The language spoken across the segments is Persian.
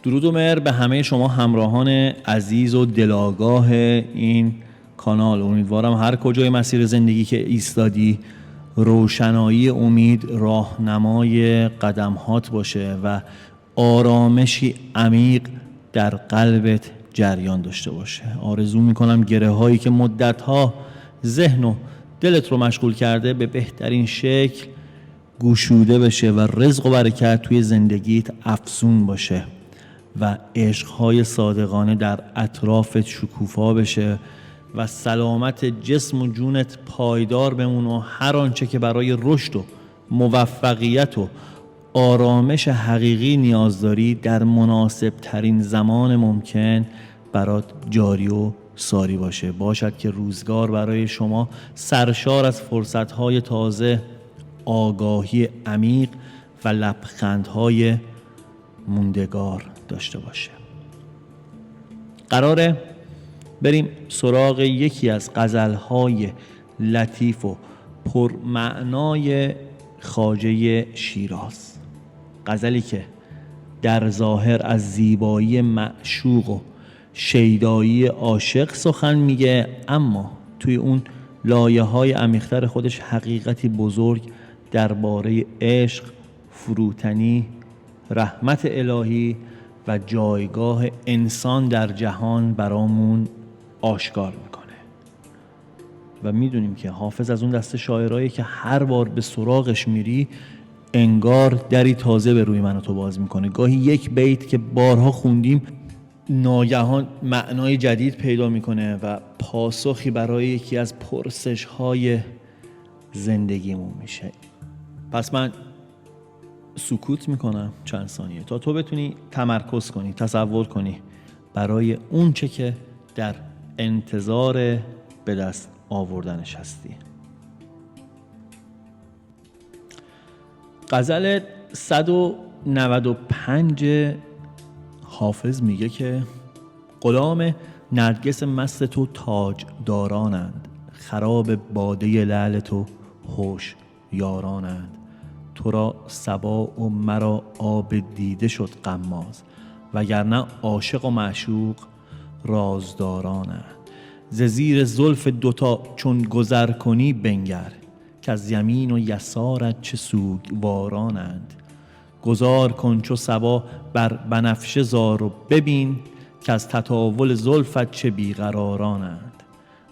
درود و مهر به همه شما همراهان عزیز و دلاگاه این کانال. امیدوارم هر کجای مسیر زندگی که ایستادی روشنایی امید راهنمای قدمهات باشه و آرامشی عمیق در قلبت جریان داشته باشه. آرزو میکنم گره هایی که مدتها ذهن و دلت رو مشغول کرده به بهترین شکل گشوده بشه و رزق و برکت توی زندگیت افزون باشه و عشقهای صادقانه در اطرافت شکوفا بشه و سلامت جسم و جونت پایدار بمونه و هر آنچه که برای رشد و موفقیت و آرامش حقیقی نیاز داری در مناسب ترین زمان ممکن برات جاری و ساری باشه. باشد که روزگار برای شما سرشار از فرصتهای تازه، آگاهی عمیق و لبخندهای موندگار داشته باشه. قراره بریم سراغ یکی از غزلهای لطیف و پرمعنای خواجه شیراز. غزلی که در ظاهر از زیبایی معشوق و شیدایی عاشق سخن میگه، اما توی اون لایه‌های عمیق‌تر خودش حقیقتی بزرگ درباره عشق، فروتنی، رحمت الهی و جایگاه انسان در جهان برامون آشکار میکنه. و میدونیم که حافظ از اون دسته شاعرایی که هر بار به سراغش میری انگار دری تازه به روی من و تو باز میکنه. گاهی یک بیت که بارها خوندیم ناگهان معنای جدید پیدا میکنه و پاسخی برای یکی از پرسش‌های زندگیمون میشه. پس من سکوت میکنم چند ثانیه تا تو بتونی تمرکز کنی، تصور کنی برای اون چه که در انتظار به دست آوردنش هستی. غزل 195 حافظ میگه که غلام نرگس مست تو تاج دارانند، خراب باده لعل تو هوش یارانند. تو را صبا و مرا آب دیده شد غماز، وگرنه عاشق و معشوق رازدارانند. ز زیر زلف دوتا چون گذر کنی بنگر، که از یمین و یسارت چه سوگوارانند. گذار کن چو صبا بر بنفشه زار و ببین، که از تطاول زلفت چه بیقرارانند.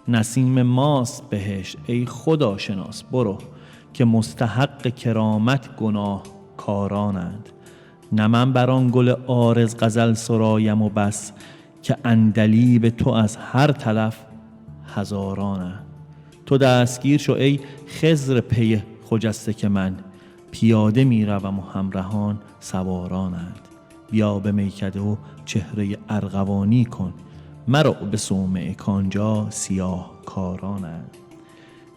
نسیم ماست بهشت ای خدا شناس برو، که مستحق کرامت گناه کارانند. نه من بر آن گل عارض غزل سرایم و بس، که عندلیب تو از هر طرف هزارانند. تو دستگیر شو ای خضر پی خجسته، که من پیاده می روم و همراهان سوارانند. بیا به میکده و چهره ارغوانی کن، مرو به صومعه کانجا سیاه کارانند.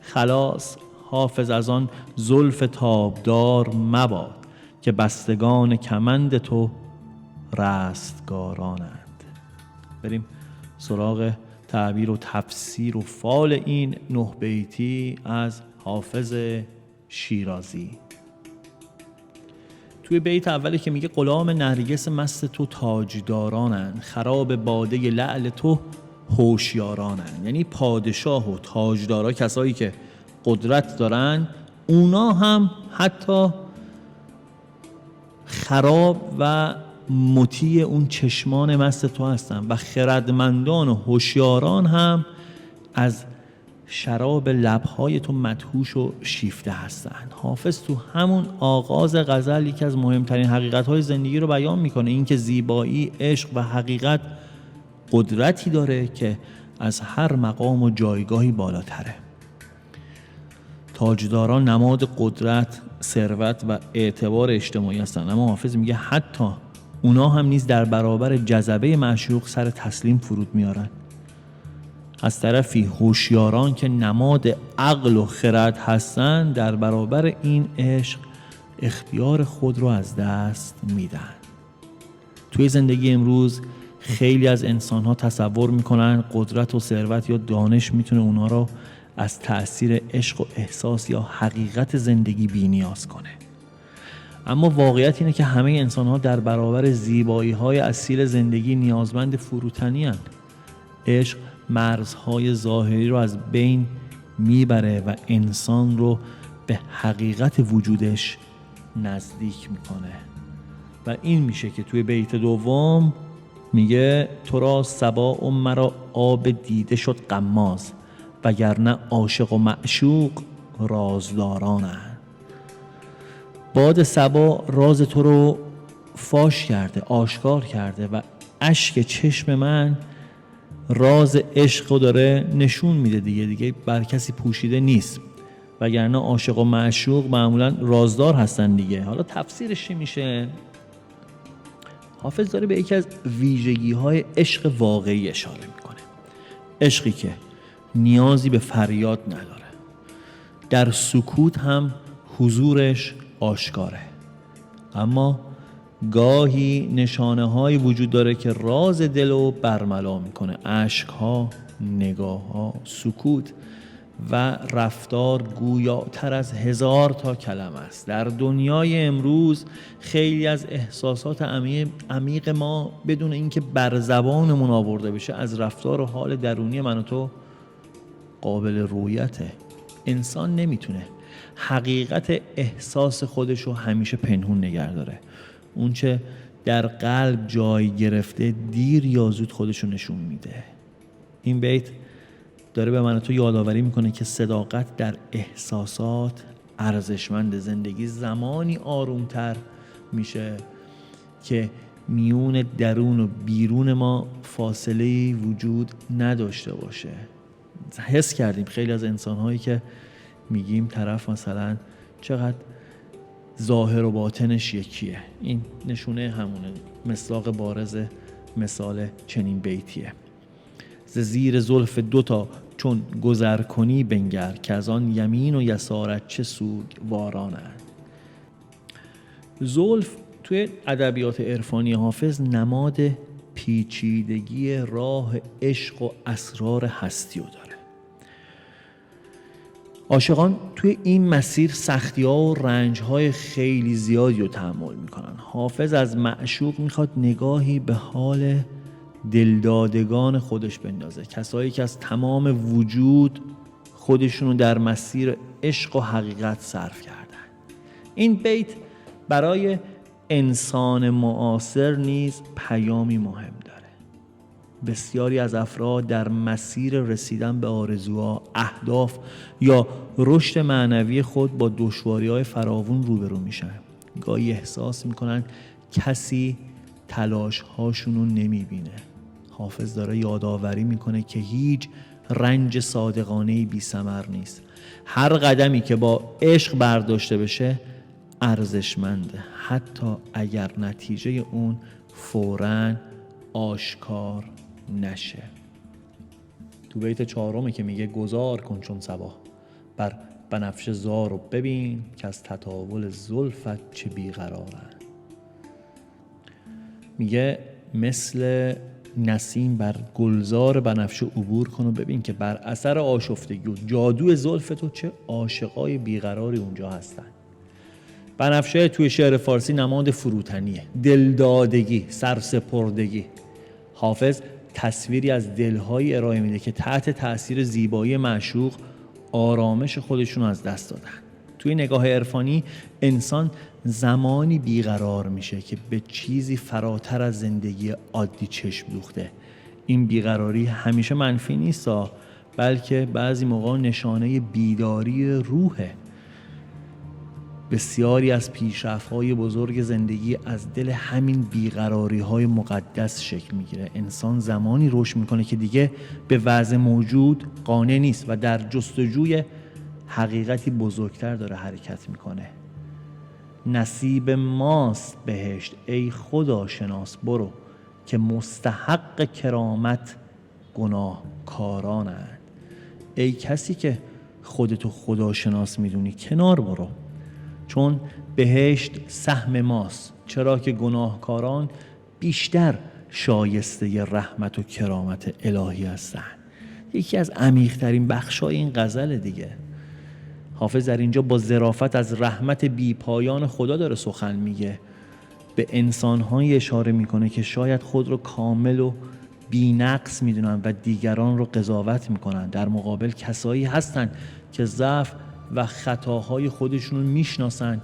خلاص حافظ از آن زلف تابدار مباد، که بستگان کمند تو رستگارانند. بریم سراغ تعبیر و تفسیر و فال این 9 بیتی از حافظ شیرازی. توی بیت اولی که میگه غلام نرگس مست تو تاجدارانند، خراب باده لعل تو هوشیارانند، یعنی پادشاه و تاجدارا کسایی که قدرت دارن، اونا هم حتی خراب و مطیع اون چشمان مست تو هستن و خردمندان و هوشیاران هم از شراب لبهای تو مدهوش و شیفته هستن. حافظ تو همون آغاز غزل یکی از مهمترین حقیقت‌های زندگی رو بیان میکنه، این که زیبایی، عشق و حقیقت قدرتی داره که از هر مقام و جایگاهی بالاتره. تاجداران نماد قدرت، ثروت و اعتبار اجتماعی هستن، اما حافظ میگه حتی اونا هم نیز در برابر جذبه معشوق سر تسلیم فرود میارن. از طرفی هوشیاران که نماد عقل و خرد هستن در برابر این عشق اختیار خود رو از دست میدن. توی زندگی امروز خیلی از انسان‌ها تصور میکنن قدرت و ثروت یا دانش میتونه اونا رو از تأثیر عشق و احساس یا حقیقت زندگی بی‌نیاز کنه. اما واقعیت اینه که همه انسان‌ها در برابر زیبایی‌های اصیل زندگی نیازمند فروتنی هستند. عشق مرزهای ظاهری رو از بین میبره و انسان رو به حقیقت وجودش نزدیک میکنه و این میشه که توی بیت دوم میگه تو را صبا و مرا آب دیده شد غماز، وگرنه عاشق و معشوق رازدارانند. باد صبا راز تو رو فاش کرده، آشکار کرده و اشک چشم من راز عشق رو داره نشون میده دیگه بر کسی پوشیده نیست، وگرنه عاشق و معشوق معمولا رازدار هستن دیگه. حالا تفسیرش چی میشه؟ حافظ داره به یکی از ویژگی‌های عشق واقعی اشاره میکنه. عشقی که نیازی به فریاد نداره، در سکوت هم حضورش آشکاره، اما گاهی نشانه‌هایی وجود داره که راز دل رو برملا میکنه. اشک‌ها، نگاه‌ها، سکوت و رفتار گویاتر از 1000 تا کلمه است. در دنیای امروز خیلی از احساسات عمیق ما بدون اینکه بر زبانمون آورده بشه از رفتار و حال درونی من و تو قابل رویته. انسان نمیتونه حقیقت احساس خودش رو همیشه پنهون نگه داره. اون چه در قلب جای گرفته دیر یا زود خودش رو نشون میده. این بیت داره به من و تو یادآوری میکنه که صداقت در احساسات ارزشمند. زندگی زمانی آرومتر میشه که میون درون و بیرون ما فاصله وجود نداشته باشه. حس کردیم خیلی از انسان‌هایی که میگیم طرف مثلا چقدر ظاهر و باطنش یکیه، این نشونه همونه. مصداق بارز مثال چنین بیتیه: ز زیر زلف دوتا چون گذر کنی بنگر، که از آن یمین و یسارت چه سوگوارانند. زلف توی ادبیات عرفانی حافظ نماد پیچیدگی راه عشق و اسرار هستی رو داره. عاشقان توی این مسیر سختی‌ها و رنج‌های خیلی زیادی رو تحمل میکنن. حافظ از معشوق میخواد نگاهی به حال دلدادگان خودش بندازه، کسایی که از تمام وجود خودشونو در مسیر عشق و حقیقت صرف کردن. این بیت برای انسان معاصر نیز پیامی مهم داره. بسیاری از افراد در مسیر رسیدن به آرزوها، اهداف یا رشد معنوی خود با دشواری‌های فراوان روبرو میشن. گاهی احساس میکنن کسی تلاش‌هاشون رو نمیبینه. حافظ داره یادآوری میکنه که هیچ رنج صادقانه‌ای بی ثمر نیست. هر قدمی که با عشق برداشته بشه ارزشمنده، حتی اگر نتیجه اون فوراً آشکار نشه. تو بیت 4 که میگه گذار کن چون صبا بر بنفشه زار و ببین، که از تطاول زلفت چه بیقرارن. میگه مثل نسیم بر گلزار بنفشه عبور کن و ببین که بر اثر آشفتگی و جادوی زلف تو چه عاشقای بیقراری اونجا هستن. بنفشه توی شعر فارسی نماد فروتنیه، دلدادگی، سرسپردگی. حافظ تصویری از دلهایی ارائه میده که تحت تأثیر زیبایی معشوق آرامش خودشون از دست دادن. توی نگاه عرفانی انسان زمانی بیقرار میشه که به چیزی فراتر از زندگی عادی چشم دوخته. این بیقراری همیشه منفی نیست، بلکه بعضی موقع نشانه بیداری روحه. بسیاری از پیشرفت‌های بزرگ زندگی از دل همین بیقراری‌های مقدس شکل میگیره. انسان زمانی رشد میکنه که دیگه به وضع موجود قانع نیست و در جستجوی حقیقتی بزرگتر داره حرکت میکنه. نصیب ماست بهشت ای خدا شناس برو، که مستحق کرامت گناهکارانند. ای کسی که خودتو خدا شناس میدونی کنار برو، چون بهشت سهم ماست، چرا که گناهکاران بیشتر شایسته رحمت و کرامت الهی هستند. یکی از عمیق‌ترین بخشای این غزل دیگه. حافظ در اینجا با ظرافت از رحمت بی پایان خدا داره سخن میگه. به انسان‌هایی اشاره میکنه که شاید خود رو کامل و بی نقص میدونن و دیگران رو قضاوت میکنن. در مقابل کسایی هستن که ضعف و خطاهای خودشون رو میشناسن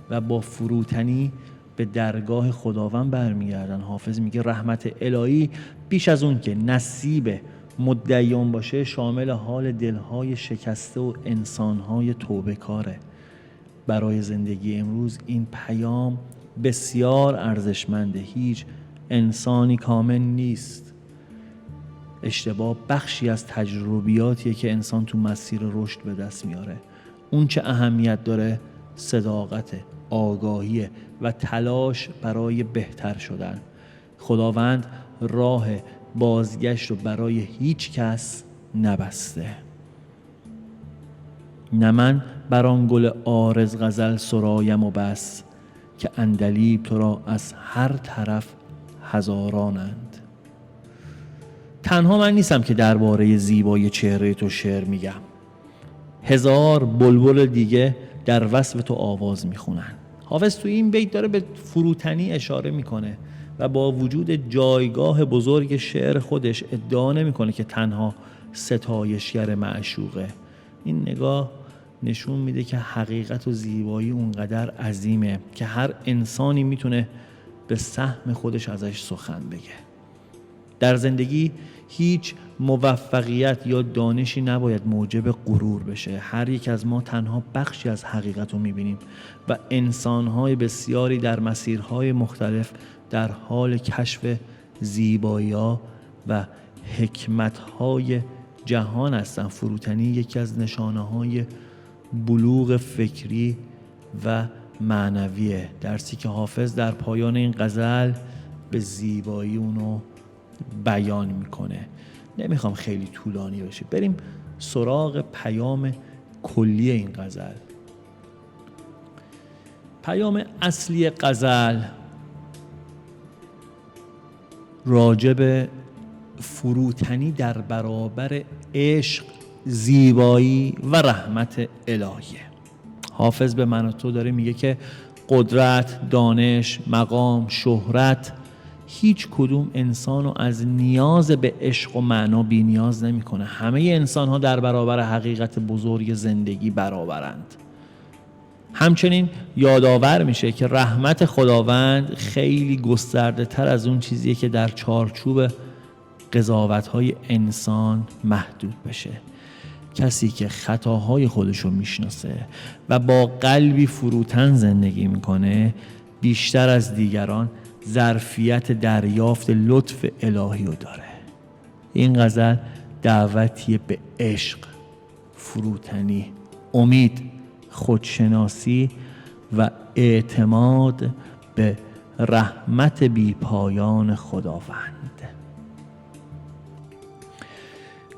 و با فروتنی به درگاه خداوند برمیگردن. حافظ میگه رحمت الهی بیش از اون که نصیب مدعیان باشه، شامل حال دلهای شکسته و انسانهای توبه کاره. برای زندگی امروز این پیام بسیار ارزشمنده. هیچ انسانی کامل نیست. اشتباه بخشی از تجربیاتیه که انسان تو مسیر رشد به دست میاره. اون چه اهمیت داره صداقت، آگاهی و تلاش برای بهتر شدن. خداوند راه بازگشت رو برای هیچ کس نبسته. نه من بر آن گل عارض غزل سرایم و بس، که عندلیب تو را از هر طرف هزارانند. تنها من نیستم که درباره زیبای چهره تو شعر میگم. هزار بلبل دیگه در وصف تو آواز میخونن. حافظ تو این بیت داره به فروتنی اشاره میکنه و با وجود جایگاه بزرگ شعر خودش ادعا نمیکنه که تنها ستایشگر معشوقه. این نگاه نشون میده که حقیقت و زیبایی اونقدر عظیمه که هر انسانی میتونه به سهم خودش ازش سخن بگه. در زندگی هیچ موفقیت یا دانشی نباید موجب غرور بشه. هر یک از ما تنها بخشی از حقیقت رو میبینیم و انسانهای بسیاری در مسیرهای مختلف در حال کشف زیبایی‌ها و حکمت‌های جهان هستن. فروتنی یکی از نشانه‌های بلوغ فکری و معنویه، درسی که حافظ در پایان این غزل به زیبایی اونو بیان میکنه. نمیخوام خیلی طولانی بشه، بریم سراغ پیام کلی این غزل. پیام اصلی غزل راجب فروتنی در برابر عشق، زیبایی و رحمت الهیه. حافظ به من و تو داره میگه که قدرت، دانش، مقام، شهرت، هیچ کدوم انسانو از نیاز به عشق و معنا بی نیاز نمی کنه. همه انسان ها در برابر حقیقت بزرگ زندگی برابرند. همچنین یادآور میشه که رحمت خداوند خیلی گسترده تر از اون چیزیه که در چارچوب قضاوت‌های انسان محدود بشه. کسی که خطاهای خودشو میشناسه و با قلبی فروتن زندگی میکنه، بیشتر از دیگران ظرفیت دریافت لطف الهی رو داره. این غزل دعوتیه به عشق، فروتنی، امید، خودشناسی و اعتماد به رحمت بی پایان خداوند.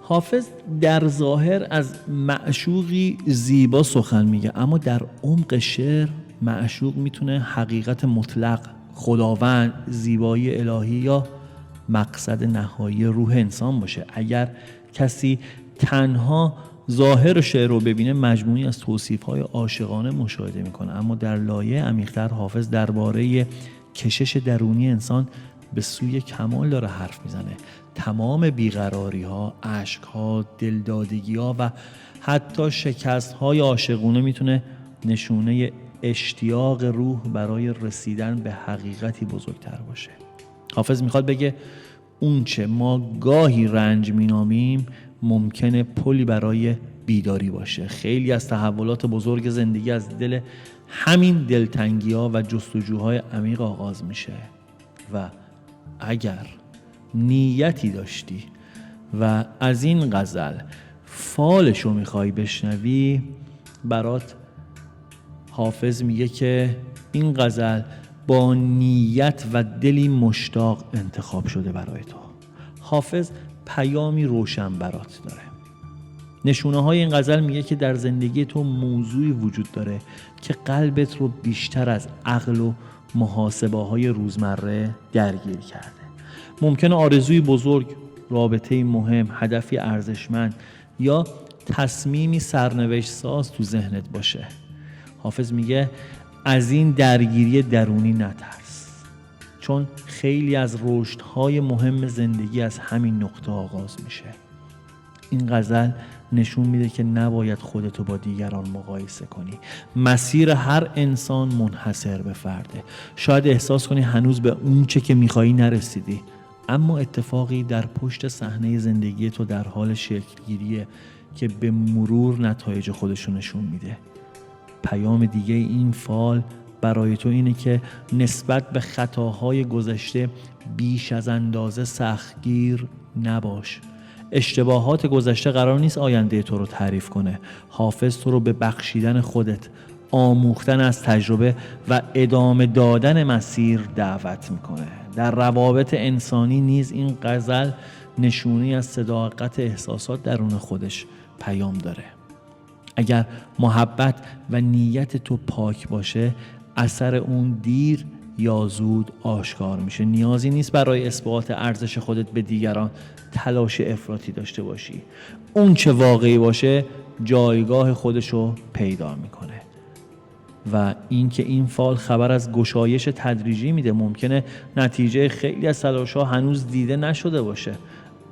حافظ در ظاهر از معشوقی زیبا سخن میگه، اما در عمق شعر معشوق میتونه حقیقت مطلق، خداوند، زیبایی الهی یا مقصد نهایی روح انسان باشه. اگر کسی تنها ظاهر شعر رو ببینه، مجموعی از توصیف‌های عاشقانه مشاهده میکنه، اما در لایه عمیق‌تر حافظ درباره کشش درونی انسان به سوی کمال داره حرف میزنه. تمام بیقراری‌ها، اشک‌ها، دلدادگی‌ها و حتی شکست‌های عاشقانه میتونه نشونه اشتیاق روح برای رسیدن به حقیقتی بزرگتر باشه. حافظ میخواد بگه اون چه ما گاهی رنج مینامیم ممکنه پلی برای بیداری باشه. خیلی از تحولات بزرگ زندگی از دل همین دلتنگی‌ها و جستجوهای عمیق آغاز میشه و اگر نیتی داشتی و از این غزل فالشو میخوای بشنوی، برات حافظ میگه که این غزل با نیت و دلی مشتاق انتخاب شده برای تو. حافظ پیامی روشن برات داره. نشونه های این غزل میگه که در زندگی تو موضوعی وجود داره که قلبت رو بیشتر از عقل و محاسبه های روزمره درگیر کرده. ممکنه آرزوی بزرگ، رابطه‌ای مهم، هدفی ارزشمند یا تصمیمی سرنوشت ساز تو ذهنت باشه. حافظ میگه از این درگیری درونی نترس، چون خیلی از رشدهای مهم زندگی از همین نقطه آغاز میشه. این غزل نشون میده که نباید خودتو با دیگران مقایسه کنی. مسیر هر انسان منحصر به فرده. شاید احساس کنی هنوز به اون چه که میخوایی نرسیدی، اما اتفاقی در پشت صحنه زندگی تو در حال شکلگیریه که به مرور نتایج خودشو نشون میده. پیام دیگه این فال برای تو اینه که نسبت به خطاهای گذشته بیش از اندازه سختگیر نباش. اشتباهات گذشته قرار نیست آینده تو رو تعریف کنه. حافظ تو رو به بخشیدن خودت، آموختن از تجربه و ادامه دادن مسیر دعوت میکنه. در روابط انسانی نیز این غزل نشونی از صداقت احساسات درون خودش پیام داره. اگر محبت و نیت تو پاک باشه، اثر اون دیر یا زود آشکار میشه. نیازی نیست برای اثبات ارزش خودت به دیگران تلاش افراطی داشته باشی. اون چه واقعی باشه جایگاه خودشو پیدا میکنه. و اینکه این فال خبر از گشایش تدریجی میده. ممکنه نتیجه خیلی از تلاش‌ها هنوز دیده نشده باشه،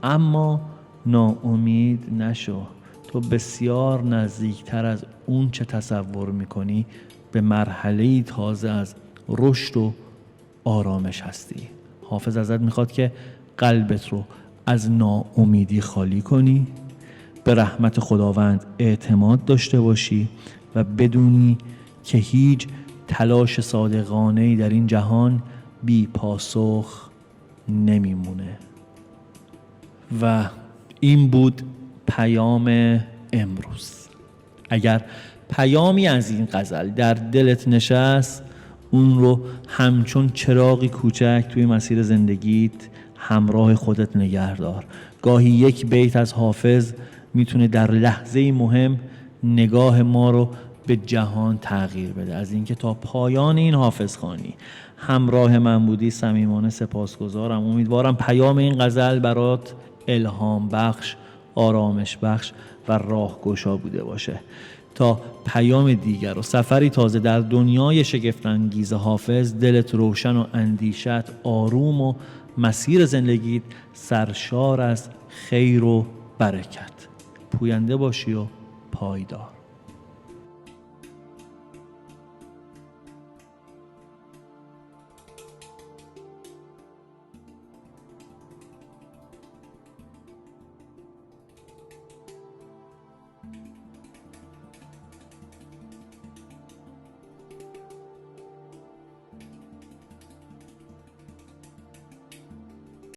اما ناامید نشو. تو بسیار نزدیکتر از اون چه تصور میکنی به مرحله تازه از رشد و آرامش هستی. حافظ ازت میخواد که قلبت رو از ناامیدی خالی کنی، به رحمت خداوند اعتماد داشته باشی و بدونی که هیچ تلاش صادقانه‌ای در این جهان بی پاسخ نمیمونه. و این بود پیام امروز. اگر پیامی از این غزل در دلت نشست، اون رو همچون چراغی کوچک توی مسیر زندگیت همراه خودت نگه دار. گاهی یک بیت از حافظ میتونه در لحظه مهم نگاه ما رو به جهان تغییر بده. از اینکه تا پایان این حافظ خوانی همراه من بودی صمیمانه سپاسگزارم. امیدوارم پیام این غزل برات الهام بخش، آرامش بخش و راهگشا بوده باشه. تا پیام دیگر و سفری تازه در دنیای شگفت‌انگیز حافظ، دلت روشن و اندیشت آروم و مسیر زندگیت سرشار از خیر و برکت. پوینده باشی و پایدار.